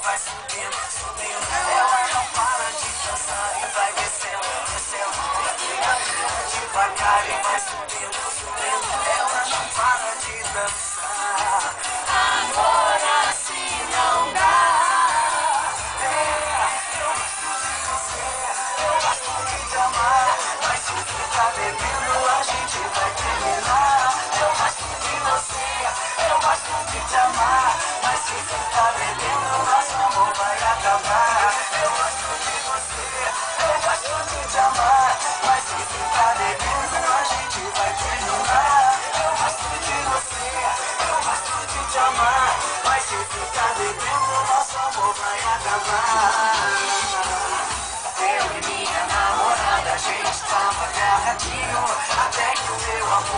vai subindo, subindo. Ela não para de dançar e vai descendo, descendo. Devagar e vai subindo, subindo. Ela não para de dançar. Agora sim não dá. Eu gosto de você, eu gosto de te amar. Mas se ficar bebendo a gente vai terminar. Eu gosto de você, eu gosto de te amar. Mas se ficar bebendo nosso amor vai acabar. Eu gosto de você, eu gosto de te amar. Mas se ficar bebendo a gente vai terminar. Eu gosto de você, eu gosto de te amar. Mas se ficar bebendo nosso amor vai acabar. Eu e minha namorada, a gente tava agarradinho. Até que o meu amor